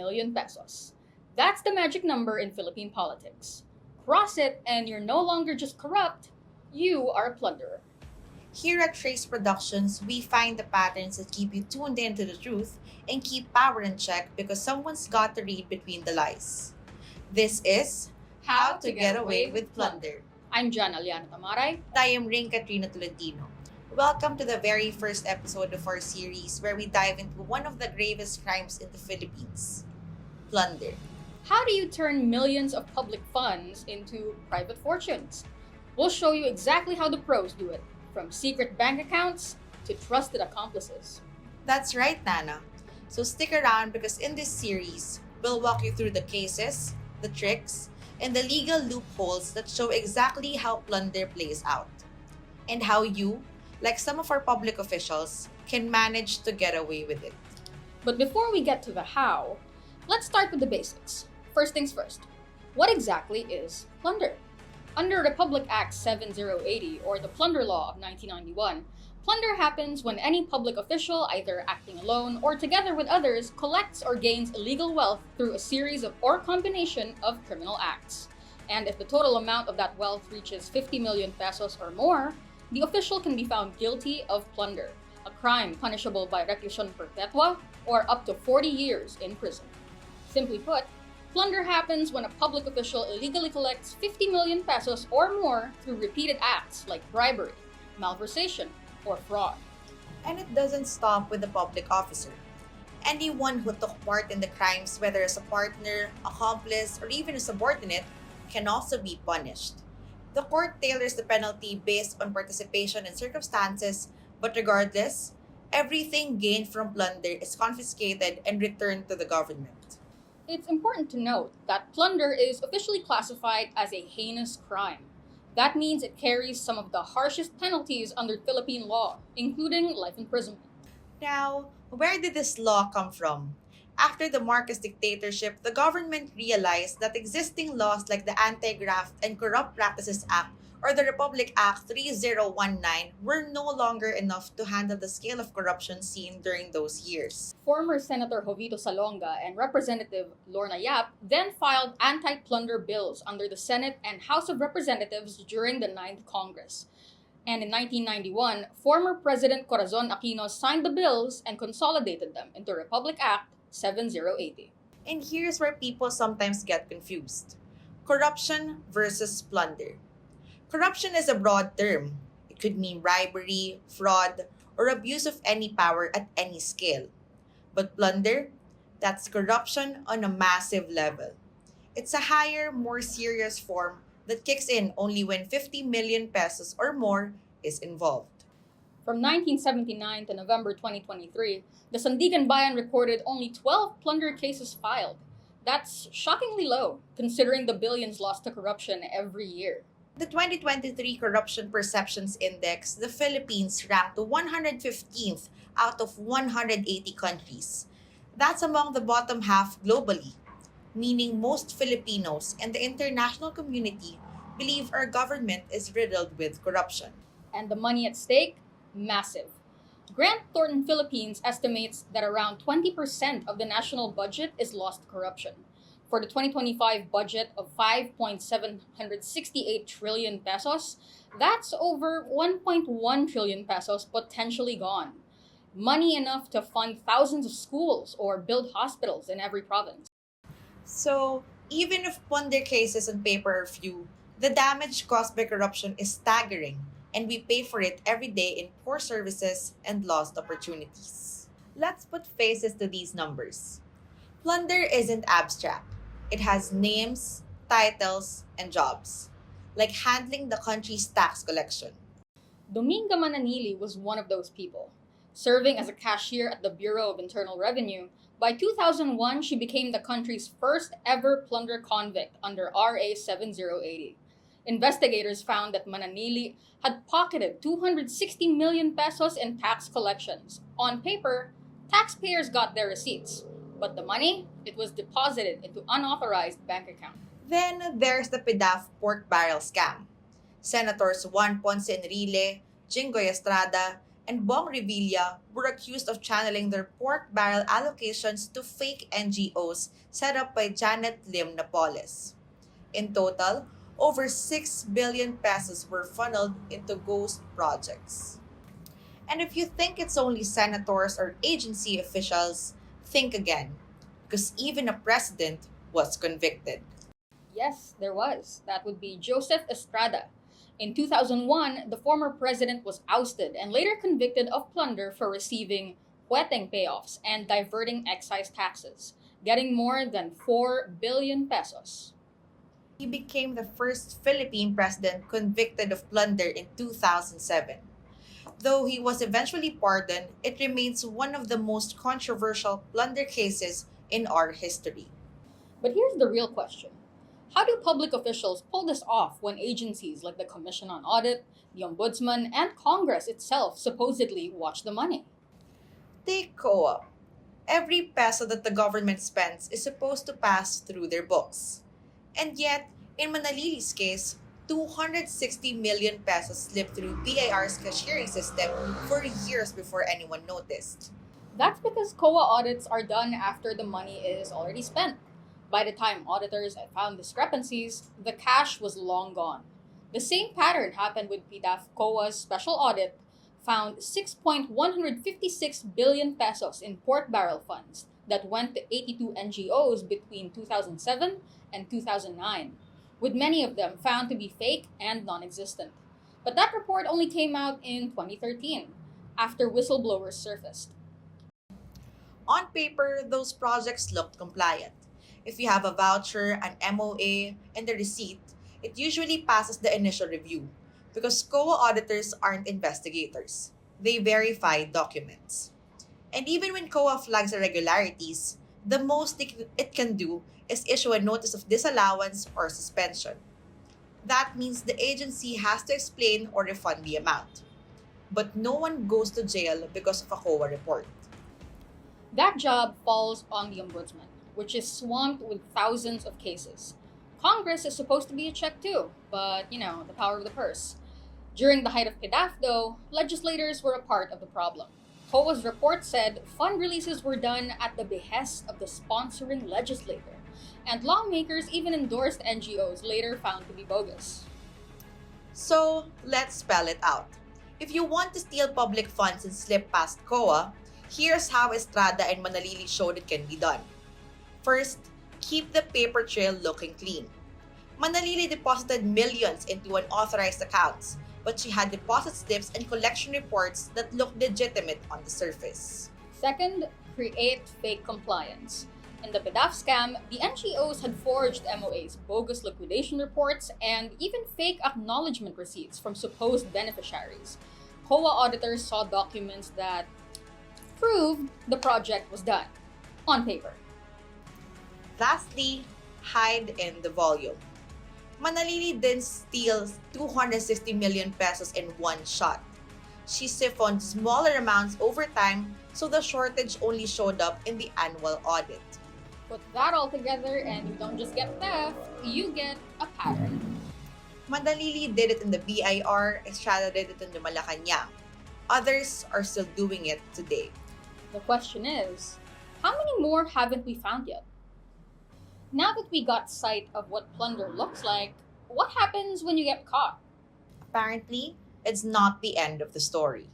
million pesos. That's the magic number in Philippine politics. Cross it and you're no longer just corrupt, you are a plunderer. Here at Trace Productions, we find the patterns that keep you tuned into the truth and keep power in check because someone's got to read between the lies. This is How to Get Away with Plunder. I'm Jan Aliana Tamaray. I am Ring Katrina Tolentino. Welcome to the very first episode of our series where we dive into one of the gravest crimes in the Philippines, plunder. How do you turn millions of public funds into private fortunes? We'll show you exactly how the pros do it, from secret bank accounts to trusted accomplices. That's right, Nana. So stick around because in this series, we'll walk you through the cases, the tricks, and the legal loopholes that show exactly how plunder plays out, and how you, like some of our public officials, can manage to get away with it. But before we get to the how, let's start with the basics. First things first, what exactly is plunder? Under Republic Act 7080 or the Plunder Law of 1991, plunder happens when any public official, either acting alone or together with others, collects or gains illegal wealth through a series of or combination of criminal acts. And if the total amount of that wealth reaches 50 million pesos or more, the official can be found guilty of plunder, a crime punishable by reclusion perpetua or up to 40 years in prison. Simply put, plunder happens when a public official illegally collects 50 million pesos or more through repeated acts like bribery, malversation, or fraud. And it doesn't stop with the public officer. Anyone who took part in the crimes, whether as a partner, accomplice, or even a subordinate, can also be punished. The court tailors the penalty based on participation and circumstances, but regardless, everything gained from plunder is confiscated and returned to the government. It's important to note that plunder is officially classified as a heinous crime. That means it carries some of the harshest penalties under Philippine law, including life imprisonment. Now, where did this law come from? After the Marcos dictatorship, the government realized that existing laws like the Anti-Graft and Corrupt Practices Act or the Republic Act 3019 were no longer enough to handle the scale of corruption seen during those years. Former Senator Jovito Salonga and Representative Lorna Yap then filed anti-plunder bills under the Senate and House of Representatives during the 9th Congress. And in 1991, former President Corazon Aquino signed the bills and consolidated them into Republic Act 7080. And here's where people sometimes get confused. Corruption versus plunder. Corruption is a broad term. It could mean bribery, fraud, or abuse of any power at any scale. But plunder, that's corruption on a massive level. It's a higher, more serious form that kicks in only when 50 million pesos or more is involved. From 1979 to November 2023, the Sandigan Bayan recorded only 12 plunder cases filed. That's shockingly low, considering the billions lost to corruption every year. The 2023 Corruption Perceptions Index, the Philippines ranked 115th out of 180 countries. That's among the bottom half globally, meaning most Filipinos and the international community believe our government is riddled with corruption. And the money at stake? Massive. Grant Thornton Philippines estimates that around 20% of the national budget is lost to corruption. For the 2025 budget of 5.768 trillion pesos, that's over 1.1 trillion pesos potentially gone. Money enough to fund thousands of schools or build hospitals in every province. So, even if plunder cases on paper are few, the damage caused by corruption is staggering, and we pay for it every day in poor services and lost opportunities. Let's put faces to these numbers. Plunder isn't abstract. It has names, titles, and jobs, like handling the country's tax collection. Dominga Mananili was one of those people. Serving as a cashier at the Bureau of Internal Revenue, by 2001 she became the country's first ever plunder convict under RA 7080. Investigators found that Mananili had pocketed 260 million pesos in tax collections. On paper, taxpayers got their receipts, but the money, it was deposited into unauthorized bank accounts. Then there's the PDAF pork barrel scam. Senators Juan Ponce Enrile, Jinggoy Estrada, and Bong Revilla were accused of channeling their pork barrel allocations to fake NGOs set up by Janet Lim Napoles. In total, over 6 billion pesos were funneled into ghost projects. And if you think it's only senators or agency officials, think again, because even a president was convicted. Yes, there was. That would be Joseph Estrada. In 2001, the former president was ousted and later convicted of plunder for receiving hueteng payoffs and diverting excise taxes, getting more than 4 billion pesos. He became the first Philippine president convicted of plunder in 2007. Though he was eventually pardoned, it remains one of the most controversial plunder cases in our history. But here's the real question. How do public officials pull this off when agencies like the Commission on Audit, the Ombudsman, and Congress itself supposedly watch the money? Take co-op. Every peso that the government spends is supposed to pass through their books. And yet, in Manalili's case, 260 million pesos slipped through BIR's cashiering system for years before anyone noticed. That's because COA audits are done after the money is already spent. By the time auditors had found discrepancies, the cash was long gone. The same pattern happened with PDAF COA's special audit, found 6.156 billion pesos in pork barrel funds that went to 82 NGOs between 2007 and 2009, with many of them found to be fake and non-existent. But that report only came out in 2013, after whistleblowers surfaced. On paper, those projects looked compliant. If you have a voucher, an MOA, and a receipt, it usually passes the initial review because COA auditors aren't investigators. They verify documents. And even when COA flags irregularities, the most it can do is issue a notice of disallowance or suspension. That means the agency has to explain or refund the amount. But no one goes to jail because of a COA report. That job falls on the Ombudsman, which is swamped with thousands of cases. Congress is supposed to be a check too, but the power of the purse. During the height of PDAF, though, legislators were a part of the problem. COA's report said fund releases were done at the behest of the sponsoring legislator, and lawmakers even endorsed NGOs later found to be bogus. So, let's spell it out. If you want to steal public funds and slip past COA, here's how Estrada and Manalili showed it can be done. First, keep the paper trail looking clean. Manalili deposited millions into unauthorized accounts, but she had deposit slips and collection reports that looked legitimate on the surface. Second, create fake compliance. In the PDAF scam, the NGOs had forged MOAs, bogus liquidation reports, and even fake acknowledgement receipts from supposed beneficiaries. COA auditors saw documents that proved the project was done on paper. Lastly, hide in the volume. Manalili didn't steal 260 million pesos in one shot. She siphoned smaller amounts over time, so the shortage only showed up in the annual audit. Put that all together and you don't just get theft, you get a pattern. Manalili did it in the BIR, Estrada did it in the Malacanang. Others are still doing it today. The question is, how many more haven't we found yet? Now that we got sight of what plunder looks like, what happens when you get caught? Apparently, it's not the end of the story.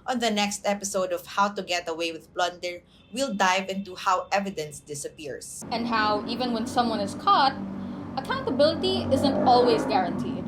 On the next episode of How to Get Away with Plunder, we'll dive into how evidence disappears. And how, even when someone is caught, accountability isn't always guaranteed.